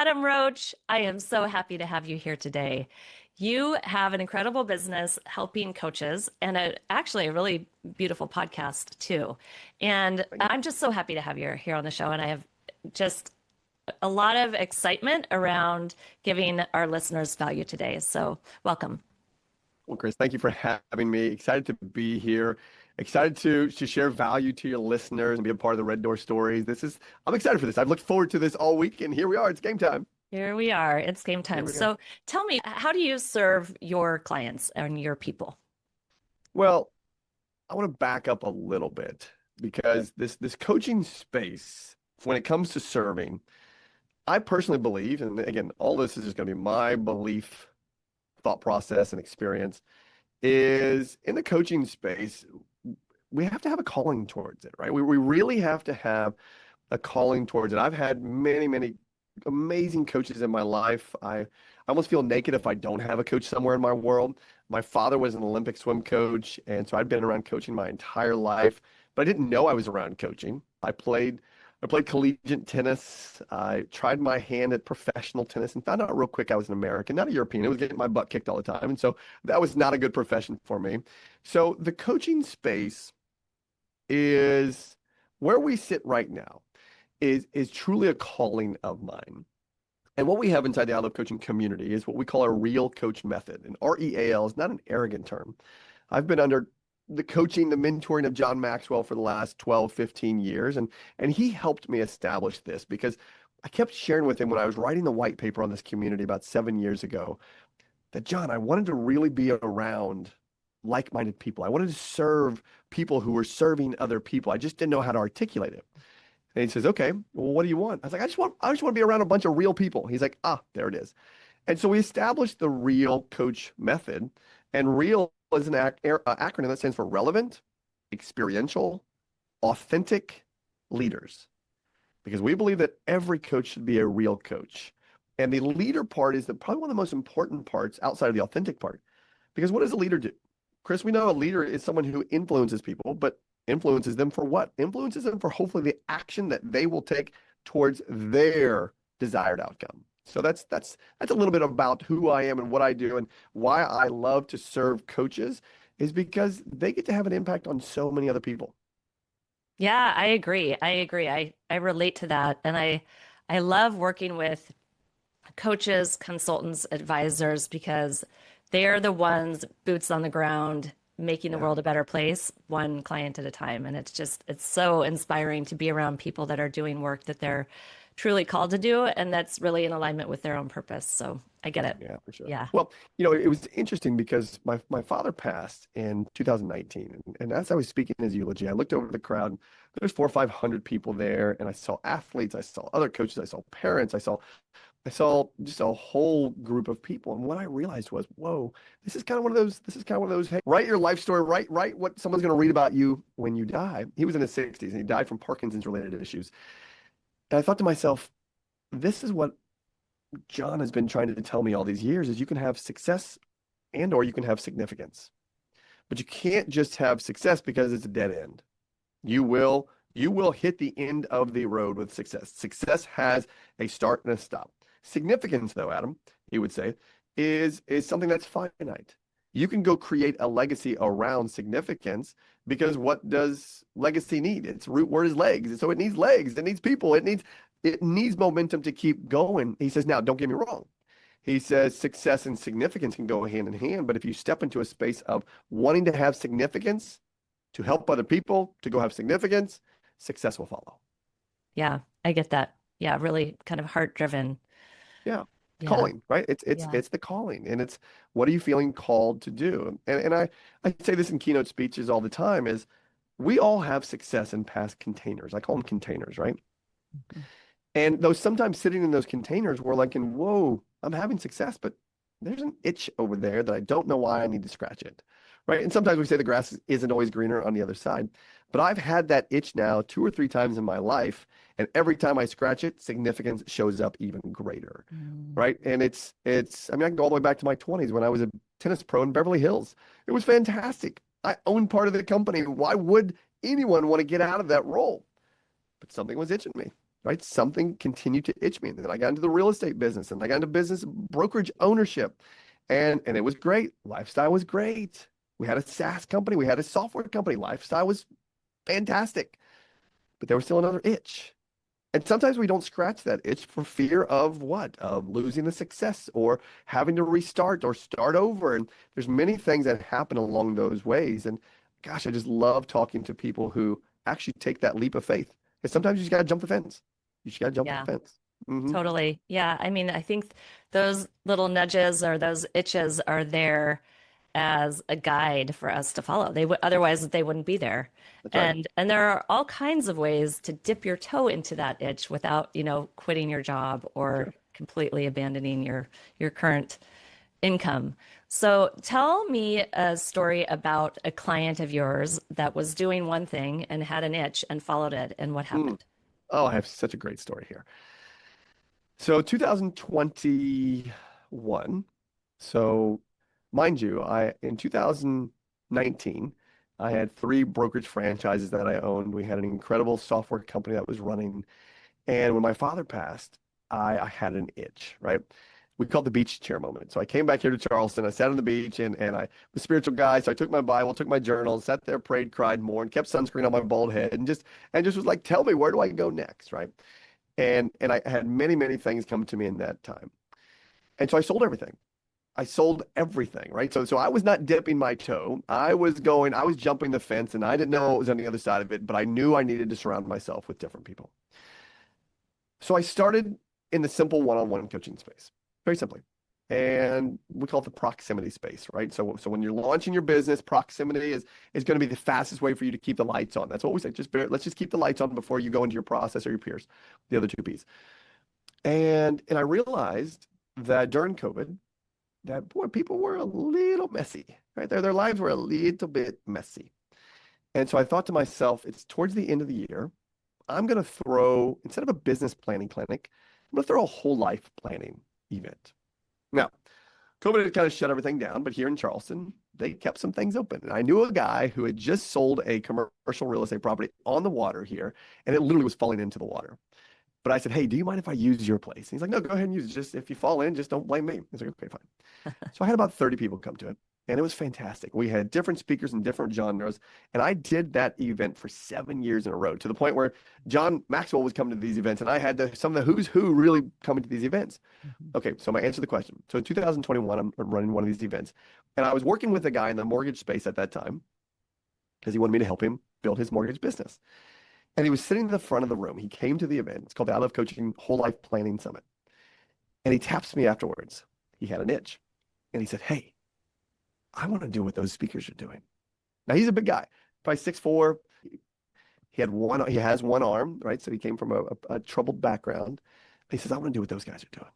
Adam Roach, I am so happy to have you here today. You have an incredible business helping coaches and actually a really beautiful podcast too. And Thank you. I'm just so happy to have you here on the show. And I have just a lot of excitement around giving our listeners value today. So welcome. Well, Chris, thank you for having me. Excited to be here. Excited to share value to your listeners and be a part of the Red Door stories. I'm excited for this. I've looked forward to this all week, and here we are. It's game time. Here we are. It's game Here time. we go. So tell me, how do you serve your clients and your people? Well, I want to back up a little bit because this coaching space, when it comes to serving, I personally believe, and again, all this is just going to be my belief, thought process, and experience, is in the coaching space, we have to have a calling towards it, right? We really have to have a calling towards it. I've had many, many amazing coaches in my life. I almost feel naked if I don't have a coach somewhere in my world. My father was an Olympic swim coach, and so I'd been around coaching my entire life, but I didn't know I was around coaching. I played collegiate tennis. I tried my hand at professional tennis and found out real quick I was an American, not a European. I was getting my butt kicked all the time, and so that was not a good profession for me. So the coaching space is where we sit right now is truly a calling of mine. And what we have inside the I Love Coaching community is what we call a real coach method. And REAL is not an arrogant term. I've been under the coaching, the mentoring of John Maxwell for the last 12, 15 years. And he helped me establish this because I kept sharing with him when I was writing the white paper on this community about 7 years ago that, John, I wanted to really be around like-minded people. I wanted to serve people who were serving other people. I just didn't know how to articulate it. And he says, okay, well, what do you want? I was like, I just want to be around a bunch of real people. He's like, there it is. And so we established the real coach method. And real is an acronym that stands for relevant, experiential, authentic leaders. Because we believe that every coach should be a real coach. And the leader part is probably one of the most important parts outside of the authentic part. Because what does a leader do? Chris, we know a leader is someone who influences people, but influences them for what? Influences them for hopefully the action that they will take towards their desired outcome. So that's a little bit about who I am and what I do and why I love to serve coaches is because they get to have an impact on so many other people. Yeah, I agree. I agree. I relate to that. And I love working with coaches, consultants, advisors, because they're the ones boots on the ground, making the Yeah, world a better place, one client at a time. And it's so inspiring to be around people that are doing work that they're truly called to do and that's really in alignment with their own purpose. So I get it. yeah, for sure. Yeah. Well, it was interesting because my father passed in 2019. And as I was speaking his eulogy, I looked over the crowd. There's 400 or 500 people there. And I saw athletes, I saw other coaches, I saw parents, I saw just a whole group of people. And what I realized was, whoa, this is kind of one of those, hey, write your life story, write what someone's going to read about you when you die. He was in his 60s and he died from Parkinson's related issues. And I thought to myself, this is what John has been trying to tell me all these years is you can have success and or you can have significance. But you can't just have success because it's a dead end. You will hit the end of the road with success. Success has a start and a stop. Significance, though, Adam, he would say, is something that's finite. You can go create a legacy around significance because what does legacy need? Its root word is legs. So it needs legs, it needs people, it needs momentum to keep going. He says, now, don't get me wrong. He says success and significance can go hand in hand, but if you step into a space of wanting to have significance, to help other people, to go have significance, success will follow. Yeah, I get that. Yeah, really kind of heart driven. Yeah. Yeah. Calling, right? It's it's Yeah. it's the calling and it's what are you feeling called to do? And I say this in keynote speeches all the time is we all have success in past containers. I call them containers, right? Mhm. And those sometimes sitting in those containers, we're like, whoa, I'm having success, but there's an itch over there that I don't know why I need to scratch it. Right. And sometimes we say the grass isn't always greener on the other side. But I've had that itch now 2 or 3 times in my life. And every time I scratch it, significance shows up even greater. Mm. Right. And I mean, I can go all the way back to my 20s when I was a tennis pro in Beverly Hills. It was fantastic. I owned part of the company. Why would anyone want to get out of that role? But something was itching me. right? Something continued to itch me. And then I got into the real estate business and I got into business brokerage ownership. And it was great. Lifestyle was great. We had a SaaS company. We had a software company. Lifestyle was fantastic. But there was still another itch. And sometimes we don't scratch that itch for fear of what? Of losing the success or having to restart or start over. And there's many things that happen along those ways. And gosh, I just love talking to people who actually take that leap of faith. Because sometimes you just got to jump the fence. You just got to jump the Yeah. fence. Hmm. Totally. Yeah. I mean, I think those little nudges or those itches are there as a guide for us to follow. They would otherwise they wouldn't be there. That's right. And there are all kinds of ways to dip your toe into that itch without, quitting your job or Sure. completely abandoning your current income. So tell me a story about a client of yours that was doing one thing and had an itch and followed it and what Mm. happened. Oh, I have such a great story here. So 2021. So mind you, I in 2019, I had three brokerage franchises that I owned. We had an incredible software company that was running. And when my father passed, I had an itch, right? We called the beach chair moment. So I came back here to Charleston. I sat on the beach and I was a spiritual guy. So I took my Bible, took my journal, sat there, prayed, cried, mourned, kept sunscreen on my bald head, and just was like, tell me, where do I go next, right? And I had many, many things come to me in that time. And so I sold everything. I sold everything, right? So I was not dipping my toe. I was jumping the fence and I didn't know what was on the other side of it, but I knew I needed to surround myself with different people. So I started in the simple one-on-one coaching space, very simply. And we call it the proximity space, right? So when you're launching your business, proximity is going to be the fastest way for you to keep the lights on. That's what we say. Let's just keep the lights on before you go into your process or your peers, the other two P's. And I realized that during COVID, that boy, people were a little messy, right? Their lives were a little bit messy. And so I thought to myself, it's towards the end of the year. I'm going to throw, instead of a business planning clinic, I'm going to throw a whole life planning event. Now, COVID had kind of shut everything down, but here in Charleston, they kept some things open. And I knew a guy who had just sold a commercial real estate property on the water here, and it literally was falling into the water. But I said, hey, do you mind if I use your place? And he's like, no, go ahead and use it. Just if you fall in, just don't blame me. I was like, okay, fine. So I had about 30 people come to it, and it was fantastic. We had different speakers in different genres, and I did that event for 7 years in a row to the point where John Maxwell was coming to these events, and I had some of the who's who really coming to these events. Mhm. Okay, so I'm gonna answer the question. So in 2021, I'm running one of these events, and I was working with a guy in the mortgage space at that time because he wanted me to help him build his mortgage business. And he was sitting in the front of the room. He came to the event. It's called the I Love Coaching Whole Life Planning Summit. And he taps me afterwards. He had an itch. And he said, hey, I want to do what those speakers are doing. Now he's a big guy, probably 6'4". He has one arm, right? So he came from a troubled background. He says, I want to do what those guys are doing.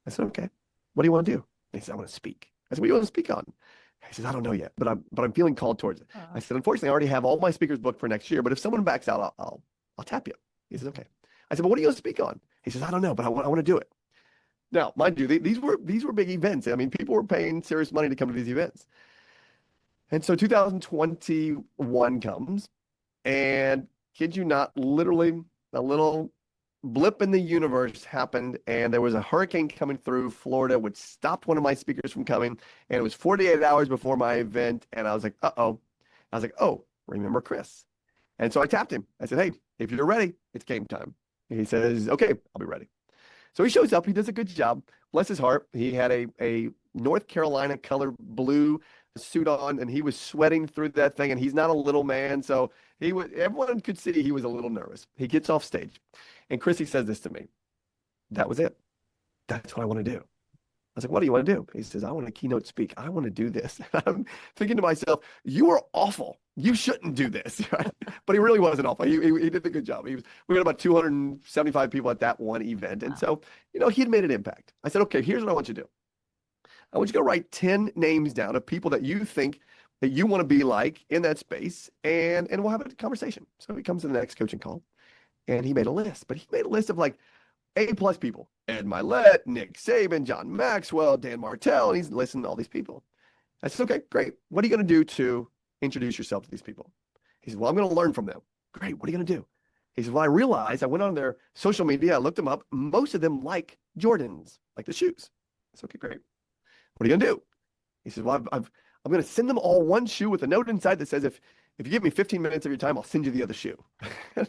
I said, okay. What do you want to do? And he said, I want to speak. I said, what do you want to speak on? He says, I don't know yet, but I'm feeling called towards it. I said, unfortunately, I already have all my speakers booked for next year, but if someone backs out, I'll tap you. He says, okay. I said, but what are you going to speak on? He says, I don't know, but I want to do it. Now, mind you, these were big events. I mean, people were paying serious money to come to these events. And so 2021 comes, and kid you not, literally a little blip in the universe happened, and there was a hurricane coming through Florida, which stopped one of my speakers from coming. And it was 48 hours before my event, and I was like, uh-oh. I was like, oh, remember Chris? And so I tapped him. I said, hey, if you're ready, it's game time. And he says, okay, I'll be ready. So he shows up. He does a good job. Bless his heart. He had a North Carolina color blue suit on, and he was sweating through that thing. And he's not a little man, so everyone could see he was a little nervous. He gets off stage, and Chrissy says this to me. That was it. That's what I want to do. I was like, what do you want to do? He says, I want to keynote speak. I want to do this. And I'm thinking to myself, you are awful. You shouldn't do this. Right? But he really wasn't awful. He did a good job. We had about 275 people at that one event. And Wow. so, he had made an impact. I said, okay, here's what I want you to do. I want you to go write 10 names down of people that you think that you want to be like in that space, and we'll have a conversation. So he comes to the next coaching call, and he made a list. But he made a list of like A+ people. Ed Milet, Nick Saban, John Maxwell, Dan Martell, and he's listening to all these people. I said, okay, great. What are you going to do to introduce yourself to these people? He said, well, I'm going to learn from them. Great. What are you going to do? He said, well, I realized I went on their social media, I looked them up. Most of them like Jordans, like the shoes. I said, okay, great. What are you gonna do? He said, well, I'm gonna send them all one shoe with a note inside that says, if you give me 15 minutes of your time, I'll send you the other shoe. And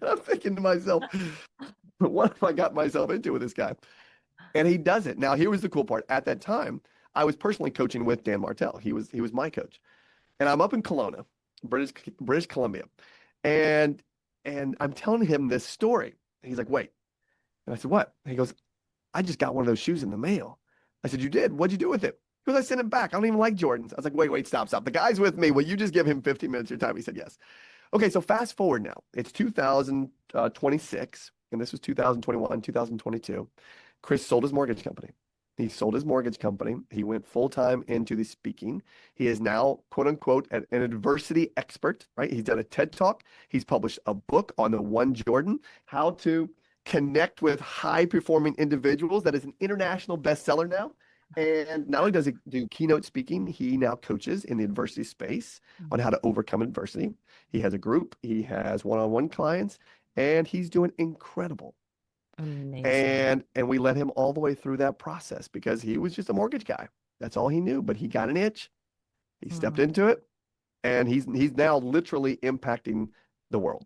I'm thinking to myself, what have I got myself into with this guy? And he does it. Now, here was the cool part. At that time, I was personally coaching with Dan Martell. He was my coach. And I'm up in Kelowna, British Columbia. And I'm telling him this story. He's like, wait. And I said, what? He goes, I just got one of those shoes in the mail. I said, you did? What'd you do with it? He goes, I sent it back. I don't even like Jordans. I was like, wait, stop. The guy's with me. Will you just give him 15 minutes of your time? He said, yes. Okay, so fast forward now. It's 2026, and this was 2021, 2022. Chris sold his mortgage company. He sold his mortgage company. He went full-time into the speaking. He is now, quote unquote, an adversity expert, right? He's done a TED Talk. He's published a book on the One Jordan, how to connect with high-performing individuals. That is an international bestseller now. And not only does he do keynote speaking, he now coaches in the adversity space on how to overcome adversity. He has a group, he has one-on-one clients, and he's doing incredible. Amazing. And we let him all the way through that process because he was just a mortgage guy. That's all he knew, but he got an itch. He stepped into it, and he's now literally impacting the world.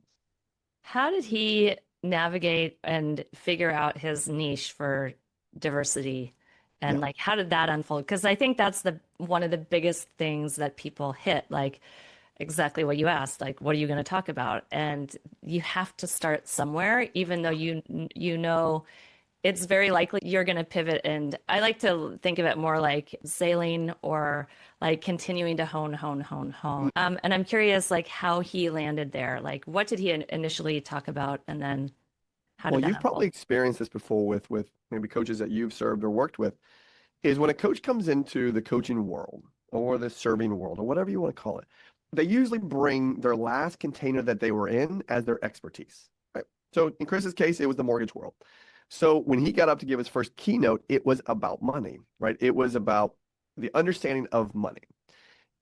How did he navigate and figure out his niche for diversity? And Yeah. like, how did that unfold? Because I think that's the one of the biggest things that people hit, like exactly what you asked, like, what are you going to talk about? And you have to start somewhere, even though you know it's very likely you're going to pivot. And I like to think of it more like sailing or like continuing to hone, hone, hone, hone. And I'm curious, like, how he landed there. Like, what did he initially talk about? And then how Well, did that you've probably unfold? experienced this before with maybe coaches that you've served or worked with, is when a coach comes into the coaching world or the serving world or whatever you want to call it, they usually bring their last container that they were in as their expertise, right? So in Chris's case, it was the mortgage world. So when he got up to give his first keynote, it was about money, right? It was about the understanding of money.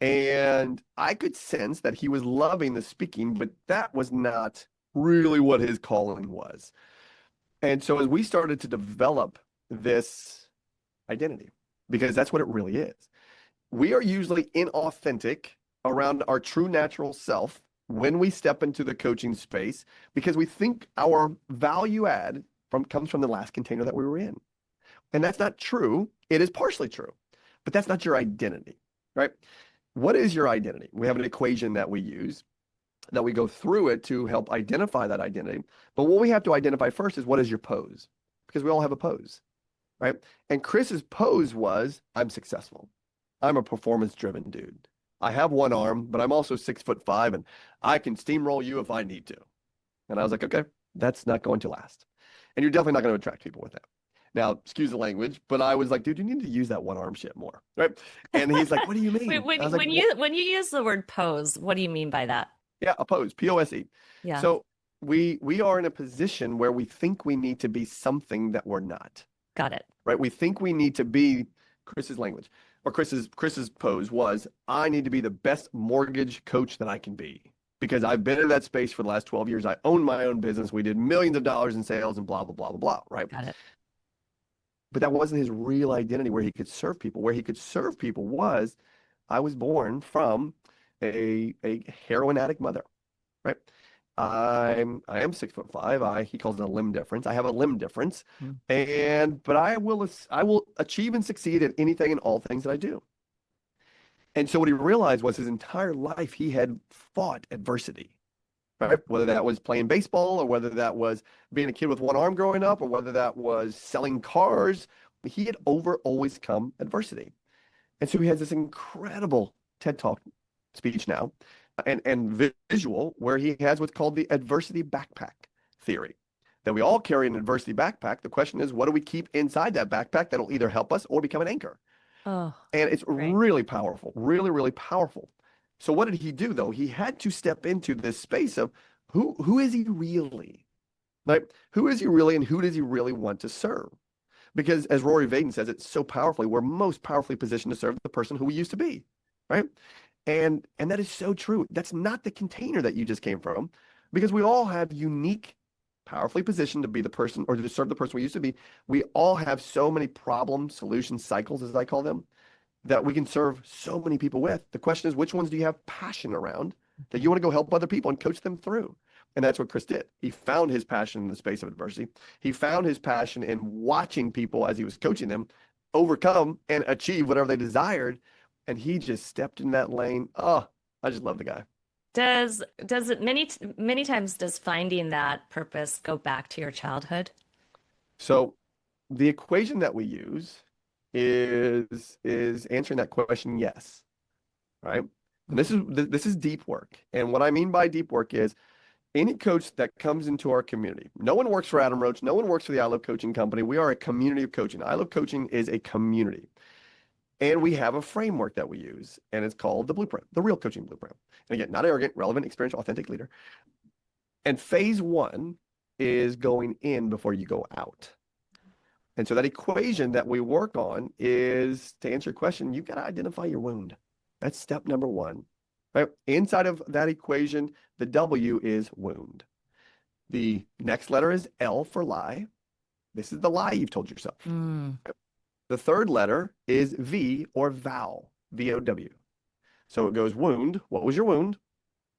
And I could sense that he was loving the speaking, but that was not really what his calling was. And so as we started to develop this identity, because that's what it really is, we are usually inauthentic around our true natural self when we step into the coaching space because we think our value add comes from the last container that we were in. And that's not true. It is partially true, but that's not your identity, right? What is your identity? We have an equation that we use that we go through it to help identify that identity. But what we have to identify first is what is your pose? Because we all have a pose, right? And Chris's pose was, I'm successful. I'm a performance-driven dude. I have one arm, but I'm also 6'5", and I can steamroll you if I need to. And I was like, okay, that's not going to last. And you're definitely not going to attract people with that. Now, excuse the language, but I was like, dude, you need to use that one arm shit more, right? And he's like, what do you Wait, mean? I was like, when you use the word pose, what do you mean by that? yeah, oppose, P-O-S-E. Yeah, So we are in a position where we think we need to be something that we're not, got it. right? We think we need to be Chris's language or Chris's pose was, I need to be the best mortgage coach that I can be because I've been in that space for the last 12 years. I own my own business. We did millions of dollars in sales and blah, blah, blah, blah, blah, right? Got it. But that wasn't his real identity where he could serve people. Where he could serve people was, I was born from a heroin addict mother, right? I am 6'5". He calls it a limb difference. I have a limb difference, Mm. but I will achieve and succeed at anything and all things that I do. And so what he realized was his entire life he had fought adversity, right? Whether that was playing baseball or whether that was being a kid with one arm growing up or whether that was selling cars, he had always come adversity. And so he has this incredible TED Talk speech now and visual where he has what's called the adversity backpack theory. That we all carry an adversity backpack. The question is, what do we keep inside that backpack that'll either help us or become an anchor? Oh, And it's great. really powerful, really, really powerful. So what did he do though? He had to step into this space of who is he really? Like, who is he really and who does he really want to serve? Because as Rory Vaden says it so powerfully, we're most powerfully positioned to serve the person who we used to be, right? And that is so true. That's not the container that you just came from. because we all have unique, powerfully positioned to be the person or to serve the person we used to be. We all have so many problem solution cycles, as I call them, that we can serve so many people with. The question is, which ones do you have passion around that you want to go help other people and coach them through? And that's what Chris did. He found his passion in the space of adversity. He found his passion in watching people as he was coaching them overcome and achieve whatever they desired. And he just stepped in that lane. Oh, I just love the guy. Does it many times does finding that purpose go back to your childhood? So the equation that we use is answering that question, yes. Right? And this is deep work. And what I mean by deep work is any coach that comes into our community. No one works for Adam Roach. No one works for the I Love Coaching company. We are a community of coaching. I Love Coaching is a community. And we have a framework that we use, and it's called the blueprint, the real coaching blueprint. And again, not arrogant, relevant, experiential, authentic leader. And phase one is going in before you go out. And so that equation that we work on is, to answer your question, you've got to identify your wound. That's step number one. Right? Inside of that equation, the W is wound. The next letter is L for lie. This is the lie you've told yourself. The third letter is V or vow, V-O-W. So it goes wound. What was your wound?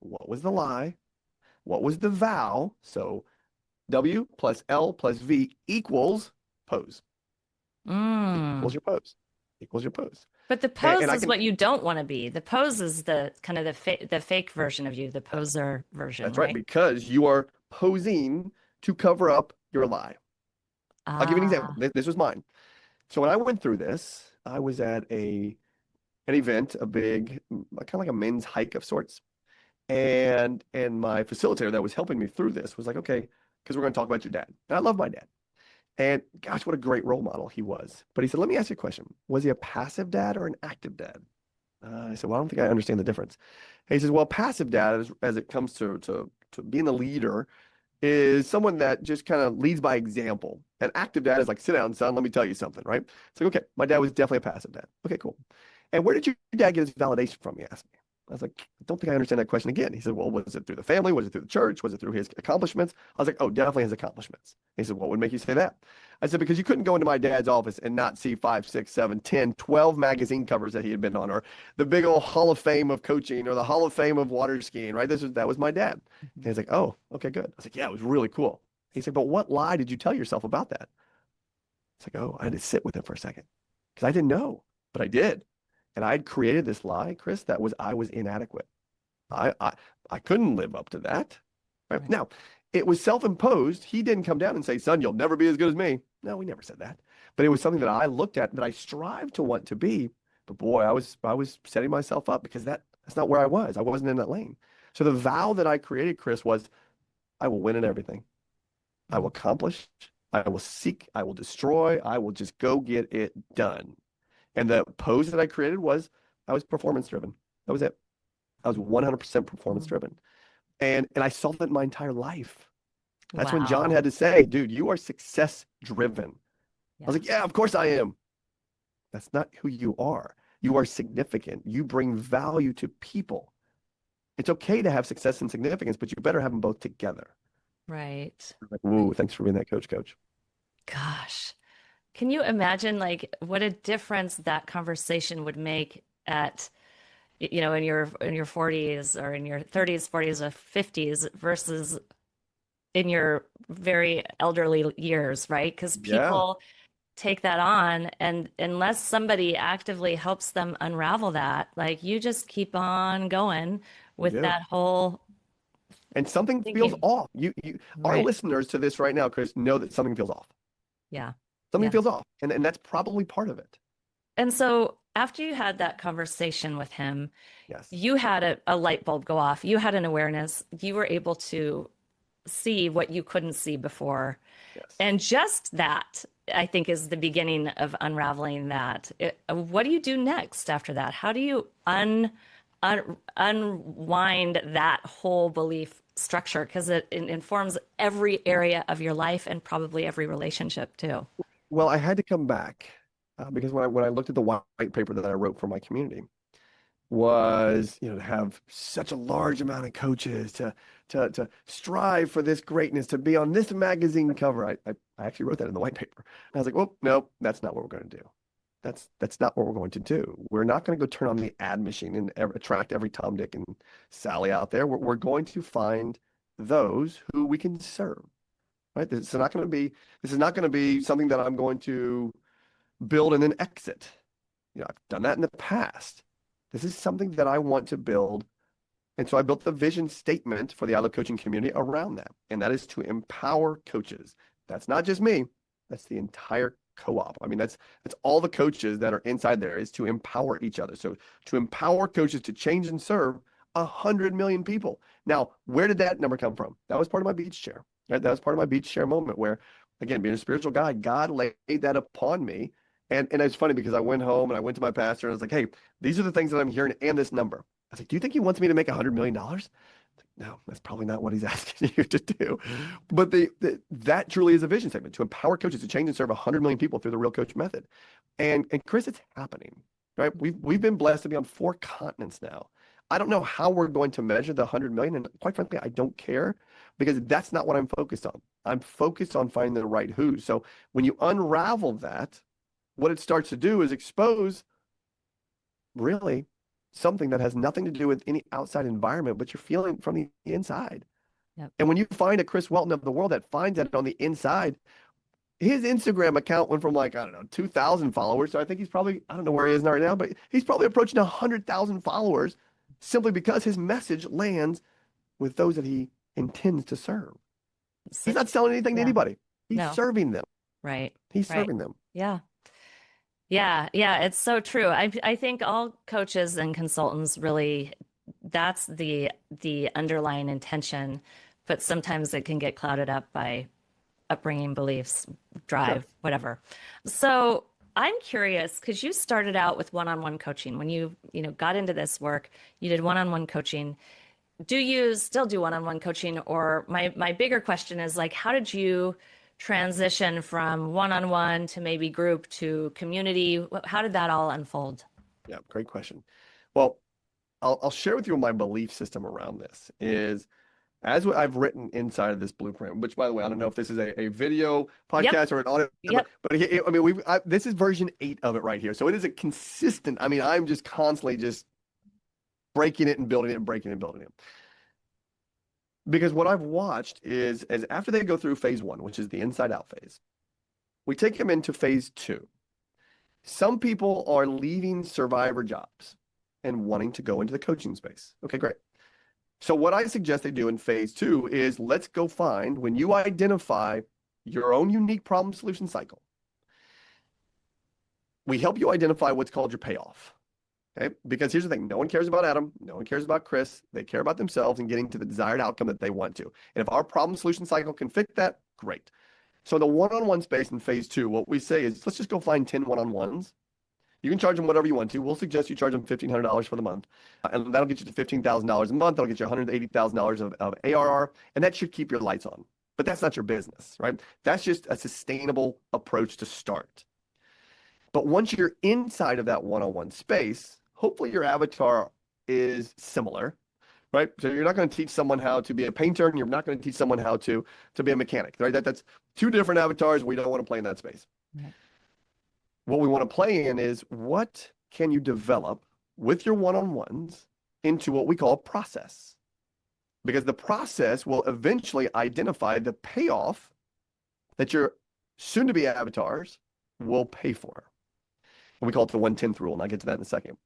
What was the lie? What was the vow? So W plus L plus V equals pose. Equals your pose. Equals your pose. But the pose is what you don't want to be. The pose is the kind of the fake version of you, the poser version, That's right, because you are posing to cover up your lie. I'll give you an example. This was mine. So when I went through this, I was at an event, a big, kind of like a men's hike of sorts. And my facilitator that was helping me through this was like, okay, because we're going to talk about your dad. And I love my dad. And gosh, what a great role model he was. But he said, let me ask you a question. Was he a passive dad or an active dad? I said, well, I don't think I understand the difference. And he says, well, passive dad, as it comes to being the leader, is someone that just kind of leads by example. And active dad is like, sit down, son, let me tell you something, right? It's like, okay, my dad was definitely a passive dad. Okay, cool. And where did your dad get his validation from, he asked me. I was like, I don't think I understand that question again. He said, well, was it through the family? Was it through the church? Was it through his accomplishments? I was like, oh, definitely his accomplishments. He said, what would make you say that? I said, because you couldn't go into my dad's office and not see 5, 6, 7, 10, 12 magazine covers that he had been on, or the big old Hall of Fame of coaching, or the Hall of Fame of water skiing, right? That was my dad. And he's like, oh, okay, good. I was like, yeah, it was really cool. He said, but what lie did you tell yourself about that? It's like, oh, I had to sit with him for a second because I didn't know, but I did. And I had created this lie, Chris, that was I was inadequate. I couldn't live up to that. Right? Now, it was self-imposed. He didn't come down and say, son, you'll never be as good as me. No, we never said that. But it was something that I looked at that I strived to want to be. But boy, I was setting myself up because that's not where I was. I wasn't in that lane. So the vow that I created, Chris, was I will win in everything. I will accomplish. I will seek. I will destroy. I will just go get it done. And the pose that I created was I was performance driven. That was it. I was 100% performance driven. And I saw that my entire life. That's when John had to say, dude, you are success driven. I was like, yeah, of course I am. That's not who you are. You are significant. You bring value to people. It's okay to have success and significance, but you better have them both together. Right. Like, woo, thanks for being that coach. Gosh. Can you imagine like what a difference that conversation would make at in your 40s or in your 30s, 40s, or 50s versus in your very elderly years, right? Because people take that on, and unless somebody actively helps them unravel that, like you just keep on going with that whole and something thinking. feels off. Our listeners to this right now, Chris, know that something feels off. Yeah. Something feels off. And that's probably part of it. And so after you had that conversation with him, yes, you had a light bulb go off. You had an awareness. You were able to see what you couldn't see before. Yes. And just that, I think, is the beginning of unraveling that. What do you do next after that? How do you unwind that whole belief structure? Because it informs every area of your life and probably every relationship too. Well, I had to come back because when I looked at the white paper that I wrote for my community, was, to have such a large amount of coaches to strive for this greatness, to be on this magazine cover. I actually wrote that in the white paper. And I was like, well, no, that's not what we're going to do. That's not what we're going to do. We're not going to go turn on the ad machine and attract every Tom, Dick, and Sally out there. We're going to find those who we can serve, right? This is not going to be something that I'm going to build and then exit. I've done that in the past. This is something that I want to build. And so I built the vision statement for the I Love Coaching community around that. And that is to empower coaches. That's not just me. That's the entire co-op. I mean, that's all the coaches that are inside there, is to empower each other. So to empower coaches to change and serve 100 million people. Now, where did that number come from? That was part of my beach chair, right? That was part of my beach chair moment where, again, being a spiritual guy, God laid that upon me. And it's funny because I went home and I went to my pastor and I was like, hey, these are the things that I'm hearing and this number. I was like, do you think he wants me to make $100 million? No, that's probably not what he's asking you to do. But that truly is a vision statement, to empower coaches to change and serve 100 million people through the Real Coach method. And Chris, it's happening, right? We've been blessed to be on 4 continents now. I don't know how we're going to measure the 100 million. And quite frankly, I don't care, because that's not what I'm focused on. I'm focused on finding the right who. So when you unravel that, what it starts to do is expose really something that has nothing to do with any outside environment, but you're feeling from the inside. Yep. And when you find a Chris Welton of the world that finds that on the inside, his Instagram account went from, like, I don't know, 2,000 followers. So I think he's probably, I don't know where he is right now, but he's probably approaching 100,000 followers simply because his message lands with those that he intends to serve. He's not selling anything to anybody. He's serving them. Right. He's serving them. Yeah. Yeah, it's so true. I think all coaches and consultants really, that's the underlying intention, but sometimes it can get clouded up by upbringing, beliefs, drive, whatever. So I'm curious, because you started out with one-on-one coaching. When you got into this work, you did one-on-one coaching. Do you still do one-on-one coaching? Or my bigger question is, like, how did you transition from one-on-one to maybe group to community? How did that all unfold? Yeah, great question. Well, I'll share with you my belief system around this is, as I've written inside of this blueprint, which, by the way, I don't know if this is a video podcast or an audio, but I mean, this is version 8 of it right here. So it is a consistent, I mean, I'm just constantly just breaking it and building it and breaking it and building it. Because what I've watched is after they go through phase 1, which is the inside out phase, we take them into phase 2. Some people are leaving survivor jobs and wanting to go into the coaching space. Okay, great. So what I suggest they do in phase 2 is, let's go find, when you identify your own unique problem solution cycle, we help you identify what's called your payoff. Okay, because here's the thing, no one cares about Adam, no one cares about Chris. They care about themselves and getting to the desired outcome that they want to. And if our problem solution cycle can fit that, great. So in the one-on-one space in phase 2, what we say is, let's just go find 10 one-on-ones. You can charge them whatever you want to. We'll suggest you charge them $1,500 for the month. And that'll get you to $15,000 a month. That'll get you $180,000 of ARR. And that should keep your lights on. But that's not your business, right? That's just a sustainable approach to start. But once you're inside of that one-on-one space, hopefully your avatar is similar, right? So you're not going to teach someone how to be a painter, and you're not going to teach someone how to be a mechanic, right? That's 2 different avatars. We don't want to play in that space. Right. What we want to play in is, what can you develop with your one-on-ones into what we call a process? Because the process will eventually identify the payoff that your soon-to-be avatars will pay for. And we call it the 1/10th rule, and I'll get to that in a second.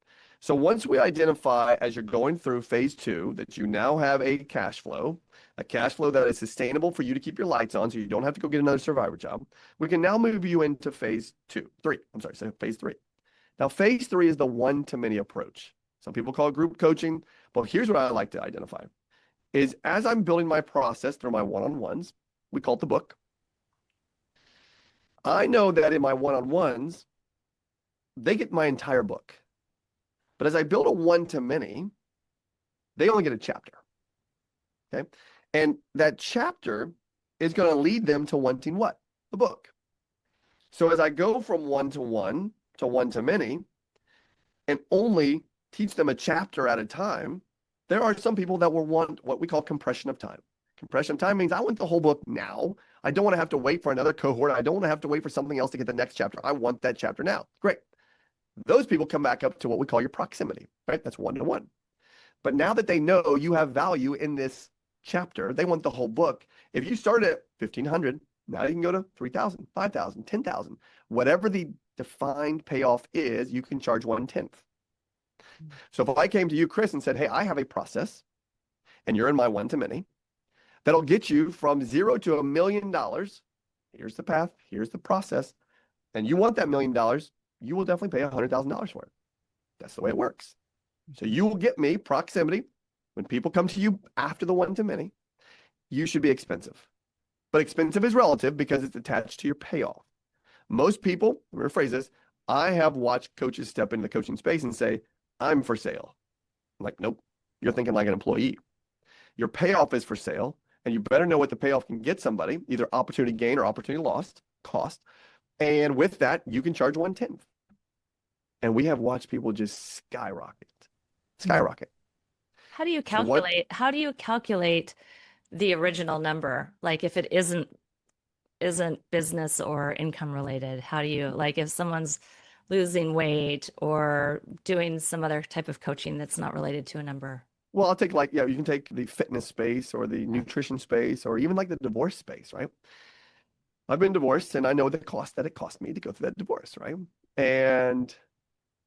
So once we identify, as you're going through phase 2, that you now have a cash flow that is sustainable for you to keep your lights on, so you don't have to go get another survivor job, we can now move you into phase 3. Phase 3. Now, phase 3 is the one-to-many approach. Some people call it group coaching, but here's what I like to identify. Is as I'm building my process through my one-on-ones, we call it the book. I know that in my one-on-ones, they get my entire book. But as I build a one-to-many, they only get a chapter, okay? And that chapter is going to lead them to wanting what? The book. So as I go from one-to-one to one-to-many, and only teach them a chapter at a time, there are some people that will want what we call compression of time. Compression of time means I want the whole book now. I don't want to have to wait for another cohort. I don't want to have to wait for something else to get the next chapter. I want that chapter now. Great. Those people come back up to what we call your proximity, right? That's 1-to-1. But now that they know you have value in this chapter, they want the whole book. If you start at 1,500, now you can go to 3,000, 5,000, 10,000. Whatever the defined payoff is, you can charge 1/10. So if I came to you, Chris, and said, hey, I have a process, and you're in my one-to-many, that'll get you from $0 to $1 million. Here's the path, here's the process, and you want that $1 million, you will definitely pay $100,000 for it. That's the way it works. So you will get me proximity. When people come to you after the one-to-many, you should be expensive. But expensive is relative because it's attached to your payoff. Most people, let me rephrase this, I have watched coaches step into the coaching space and say, I'm for sale. I'm like, nope, you're thinking like an employee. Your payoff is for sale, and you better know what the payoff can get somebody, either opportunity gain or opportunity lost, cost. And with that, you can charge 1/10. And we have watched people just skyrocket. How do you So what? calculate the original number? Like if it isn't business or income related, how do you, like if someone's losing weight or doing some other type of coaching that's not related to a number? Well, I'll take you can take the fitness space or the nutrition space or even like the divorce space, right? I've been divorced and I know the cost that it cost me to go through that divorce, right? And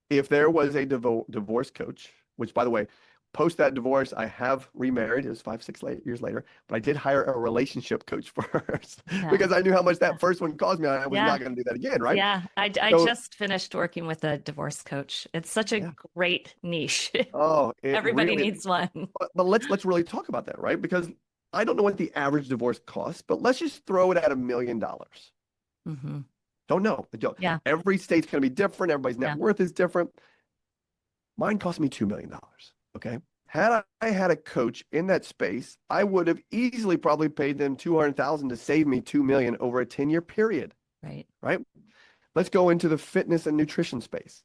if there was a divorce coach, which by the way, post that divorce, I have remarried. It was 5-6 years later, but I did hire a relationship coach first because I knew how much that first one cost me. I was not going to do that again, right? Yeah, I just finished working with a divorce coach. It's such a great niche. Oh, everybody needs one. But let's really talk about that, right? Because I don't know what the average divorce costs, but let's just throw it at $1 million. Mm-hmm. Don't know. Yeah. Every state's going to be different. Everybody's net worth is different. Mine cost me $2 million. Okay. Had I had a coach in that space, I would have easily probably paid them $200,000 to save me $2 million over a 10-year period. Right. Right. Let's go into the fitness and nutrition space.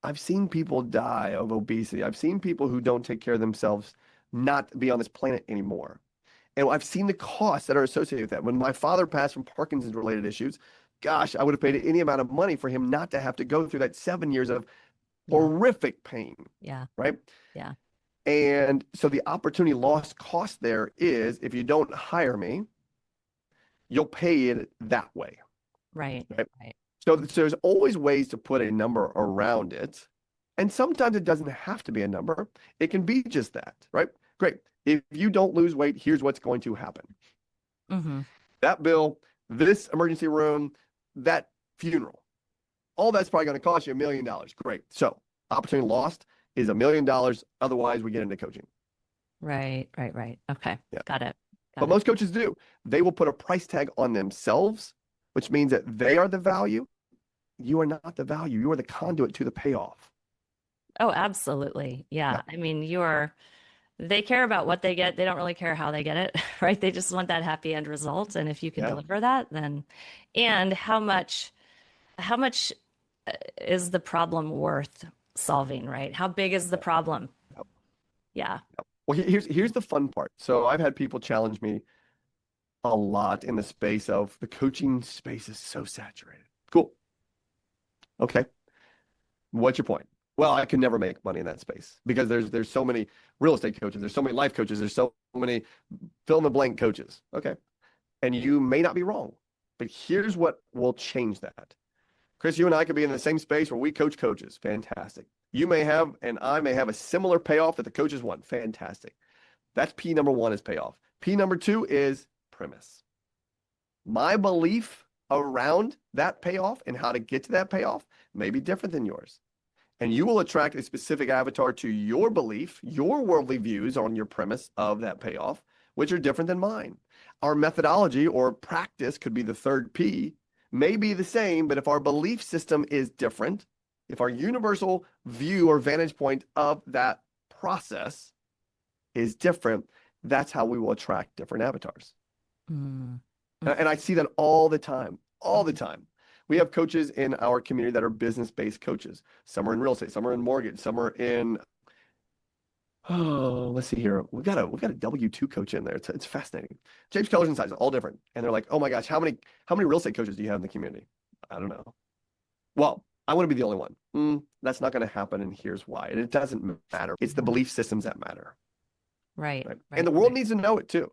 I've seen people die of obesity. I've seen people who don't take care of themselves not be on this planet anymore. And I've seen the costs that are associated with that. When my father passed from Parkinson's related issues, gosh, I would have paid any amount of money for him not to have to go through that 7 years of horrific pain. Yeah. Right. Yeah. And so the opportunity lost cost there is if you don't hire me, you'll pay it that way. Right. So there's always ways to put a number around it. And sometimes it doesn't have to be a number. It can be just that, right? Great. If you don't lose weight, here's what's going to happen. Mm-hmm. That bill, this emergency room, that funeral, all that's probably going to cost you $1 million. Great. So opportunity lost is $1 million. Otherwise, we get into coaching. Right. Okay. Yeah. Got it. But most coaches do. They will put a price tag on themselves, which means that they are the value. You are not the value. You are the conduit to the payoff. Oh, absolutely. Yeah. I mean, they care about what they get. They don't really care how they get it, right? They just want that happy end result. And if you can deliver that, then, and how much is the problem worth solving, right? How big is the problem? Yeah. Well, here's the fun part. So I've had people challenge me a lot in the space of the coaching space is so saturated. Cool. Okay. What's your point? Well, I can never make money in that space because there's so many real estate coaches, there's so many life coaches, there's so many fill in the blank coaches. Okay. And you may not be wrong, but here's what will change that. Chris, you and I could be in the same space where we coach coaches. Fantastic. You may have, and I may have a similar payoff that the coaches want. Fantastic. That's P number one is payoff. P number two is premise. My belief around that payoff and how to get to that payoff may be different than yours. And you will attract a specific avatar to your belief, your worldly views on your premise of that payoff, which are different than mine. Our methodology or practice could be the third P, may be the same, but if our belief system is different, if our universal view or vantage point of that process is different, that's how we will attract different avatars. Mm. And I see that all the time, We have coaches in our community that are business-based coaches. Some are in real estate, some are in mortgage, some are in, oh, let's see here. We've got a W-2 coach in there. It's fascinating. Shapes, colors, and sizes, all different. And they're like, oh my gosh, how many real estate coaches do you have in the community? I don't know. Well, I want to be the only one. That's not going to happen, and here's why. And it doesn't matter. It's the belief systems that matter. Right, Right? And right, the world right. needs to know it too.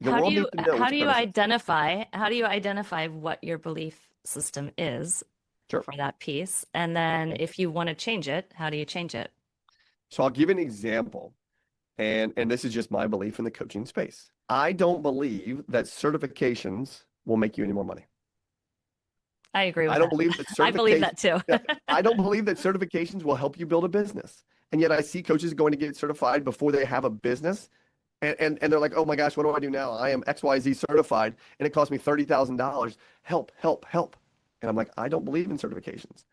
The How do world you needs to know how what do your you purpose is. identify what your belief system is Sure. for that piece? And then if you want to change it, how do you change it? So I'll give an example, and this is just my belief in the coaching space. I don't believe that certifications will make you any more money. I agree with I don't that. believe that I believe certification, that too. yeah, I don't believe that certifications will help you build a business. And yet I see coaches going to get certified before they have a business. And they're like, oh my gosh, what do I do now? I am XYZ certified and it cost me $30,000. Help, help, help. And I'm like, I don't believe in certifications,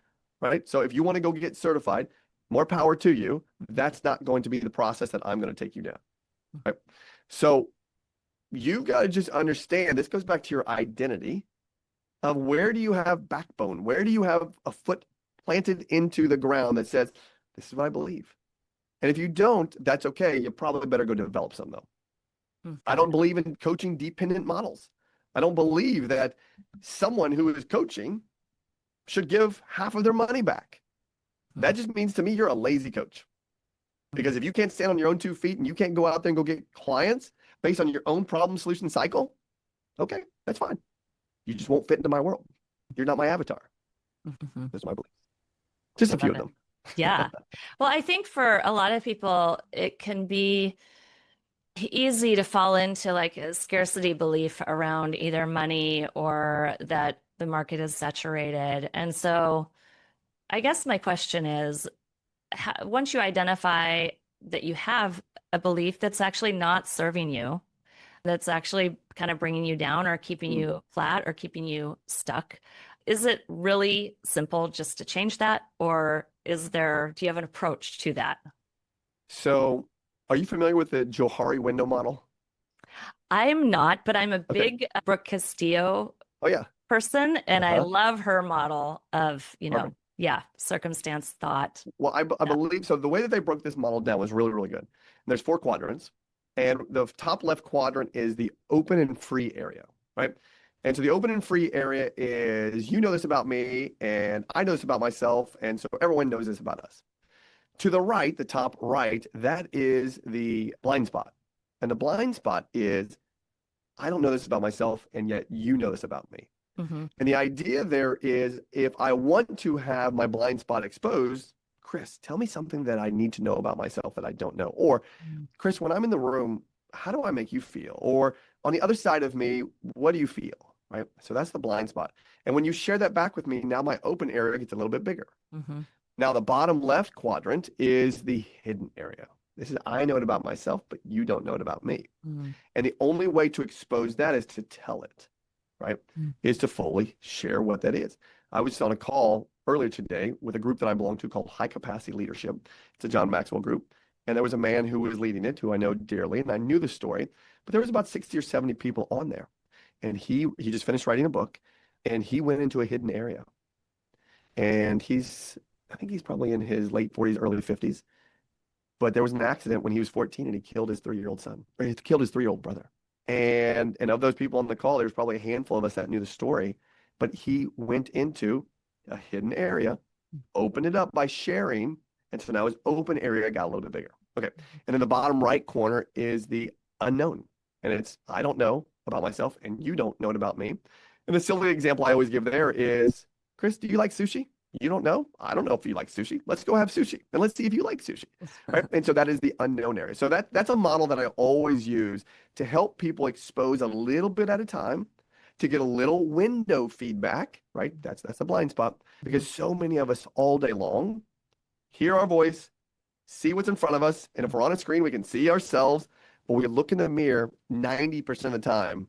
right? So if you want to go get certified, more power to you. That's not going to be the process that I'm going to take you down, right? So you've got to just understand, this goes back to your identity of where do you have backbone? Where do you have a foot planted into the ground that says, this is what I believe? And if you don't, that's okay. You probably better go develop some though. I Got don't it. believe in coaching dependent models. I don't believe that someone who is coaching should give half of their money back. That just means to me you're a lazy coach. Because if you can't stand on your own 2 feet and you can't go out there and go get clients based on your own problem solution cycle, okay, that's fine. You just won't fit into my world. You're not my avatar. Mhm. That's my belief. Just a few Love of it. them. Yeah. Well, I think for a lot of people, it can be easy to fall into like a scarcity belief around either money or that the market is saturated. And so I guess my question is, once you identify that you have a belief that's actually not serving you, that's actually kind of bringing you down or keeping Mm. you flat or keeping you stuck, is it really simple just to change that? Or do you have an approach to that? So, are you familiar with the Johari window model? I'm not, but I'm a Okay. big Brooke Castillo Oh yeah. person, and I Uh-huh. love her model of, Perfect. yeah, circumstance, thought. Well, I Yeah. believe so. The way that they broke this model down was really, really good. And there's 4 quadrants, and the top left quadrant is the open and free area, right? And so the open and free area is, you know this about me, and I know this about myself, and so everyone knows this about us. To the right, the top right, that is the blind spot. And the blind spot is, I don't know this about myself, and yet you know this about me. Hmm. And the idea there is, if I want to have my blind spot exposed, Chris, tell me something that I need to know about myself that I don't know. Or, Chris, when I'm in the room, how do I make you feel? Or on the other side of me, what do you feel? Right? So that's the blind spot. And when you share that back with me, now my open area gets a little bit bigger. Hmm. Now, the bottom left quadrant is the hidden area. This is, I know it about myself, but you don't know it about me. Hmm. And the only way to expose that is to tell it, right? Hmm. Is to fully share what that is. I was on a call earlier today with a group that I belong to called High Capacity Leadership. It's a John Maxwell group. And there was a man who was leading it who I know dearly, and I knew the story, but there was about 60 or 70 people on there. And he just finished writing a book, and he went into a hidden area. And I think he's probably in his late 40s, early 50s. But there was an accident when he was 14 and he killed his 3-year-old son, or he killed his 3-year-old brother. And of those people on the call, there's probably a handful of us that knew the story. But he went into a hidden area, opened it up by sharing, and so now his open area got a little bit bigger. Okay. And in the bottom right corner is the unknown. And it's, I don't know about myself, and you don't know it about me. And the silly example I always give there is, Chris, do you like sushi? You don't know? I don't know if you like sushi. Let's go have sushi and let's see if you like sushi. Right. And so that is the unknown area. So that's a model that I always use to help people expose a little bit at a time to get a little window feedback, right? That's a blind spot because so many of us all day long hear our voice, see what's in front of us, and if we're on a screen, we can see ourselves, but we look in the mirror 90% of the time,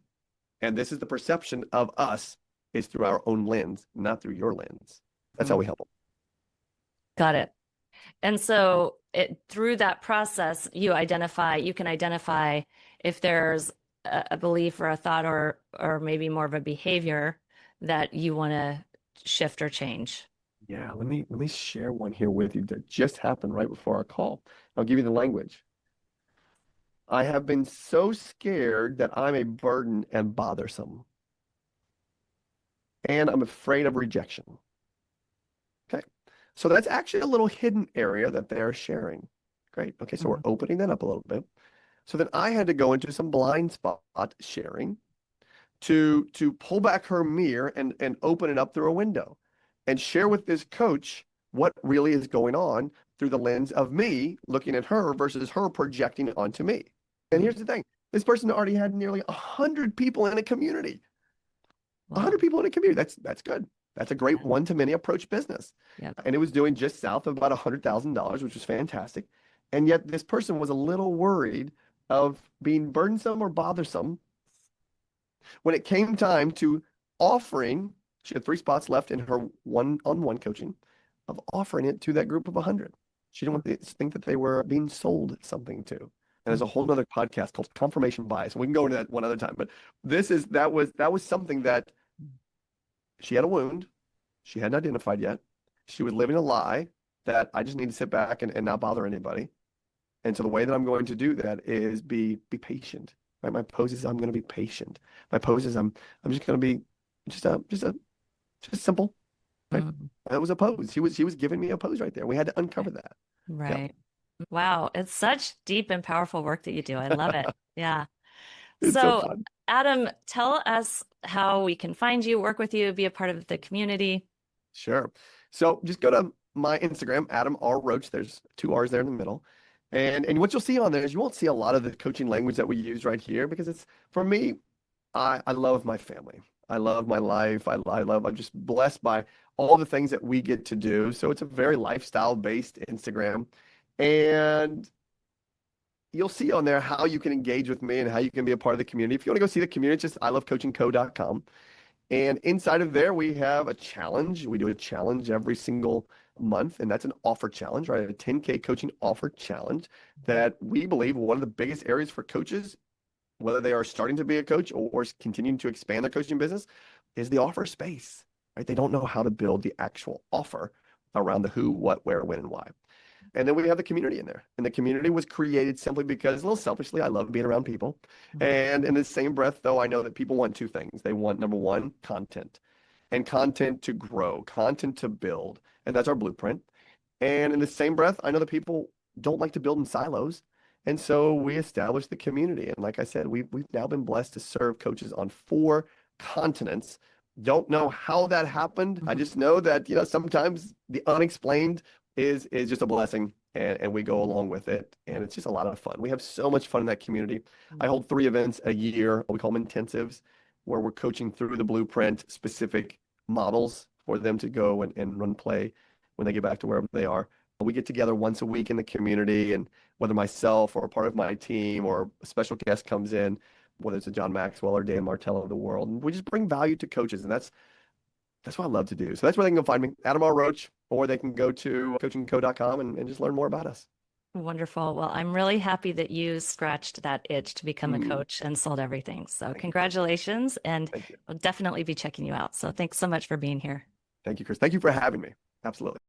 and this is the perception of us is through our own lens, not through your lens. That's how we Hmm. help them. Got it. And so through that process, you can identify if there's a belief or a thought or maybe more of a behavior that you want to shift or change? Yeah, let me share one here with you that just happened right before our call. I'll give you the language. I have been so scared that I'm a burden and bothersome, and I'm afraid of rejection. Okay. So that's actually a little hidden area that they're sharing. Great. Okay, so we're Mhm. opening that up a little bit. So then I had to go into some blind spot sharing to pull back her mirror and open it up through a window and share with this coach what really is going on through the lens of me looking at her versus her projecting it onto me. And here's the thing, this person already had nearly 100 people in a community. Wow. 100 people in a community. That's good. That's a great Yeah. one-to-many approach business. Yep. And it was doing just south of about $100,000, which was fantastic. And yet this person was a little worried of being burdensome or bothersome when it came time to offering. She had 3 spots left in her one-on-one coaching of offering it to that group of 100. She didn't want to think that they were being sold something to. And there's a whole other podcast called Confirmation Bias. We can go into that one other time. But that was something that she had a wound she hadn't identified yet. She was living a lie that I just need to sit back and not bother anybody. And so the way that I'm going to do that is be patient. Right? My pose is I'm going to be patient. My pose is I'm just going to be just simple. Right? Mhm. That was a pose. She was giving me a pose right there. We had to uncover that. Yep. Right. Wow. It's such deep and powerful work that you do. I love it. Yeah. It's so So, fun. Adam, tell us how we can find you, work with you, be a part of the community. Sure. So just go to my Instagram, Adam R. Roach. There's 2 R's there in the middle. And what you'll see on there is you won't see a lot of the coaching language that we use right here because it's for me, I love my family. I love my life. I'm just blessed by all the things that we get to do. So it's a very lifestyle based Instagram. And you'll see on there how you can engage with me and how you can be a part of the community. If you want to go see the community, it's just ilovecoachingco.com. And inside of there, we have a challenge. We do a challenge every single month, and that's an offer challenge, right? A 10K coaching offer challenge that we believe one of the biggest areas for coaches, whether they are starting to be a coach or continuing to expand their coaching business, is the offer space, right? They don't know how to build the actual offer around the who, what, where, when, and why. And then we have the community in there. And the community was created simply because, a little selfishly, I love being around people. And in the same breath, though, I know that people want 2 things. They want, number one, content, and content to grow, content to build. And that's our blueprint. And in the same breath, I know that people don't like to build in silos. And so we established the community. And like I said, we've now been blessed to serve coaches on 4 continents. Don't know how that happened. I Mhm. just know that, sometimes the unexplained is just a blessing and we go along with it. And it's just a lot of fun. We have so much fun in that community. I hold 3 events a year. We call them intensives, where we're coaching through the blueprint specific models for them to go and run play when they get back to wherever they are. We get together once a week in the community, and whether myself or a part of my team or a special guest comes in, whether it's a John Maxwell or Dan Martell of the world, and we just bring value to coaches, and that's what I love to do. So that's where they can go find me, Adam R. Roach, or they can go to coachingco.com and just learn more about us. Wonderful. Well, I'm really happy that you scratched that itch to become a Mm, coach and sold everything. So, thank you. congratulations, and Thank you. I'll definitely be checking you out. So, thanks so much for being here. Thank you, Chris. Thank you for having me. Absolutely.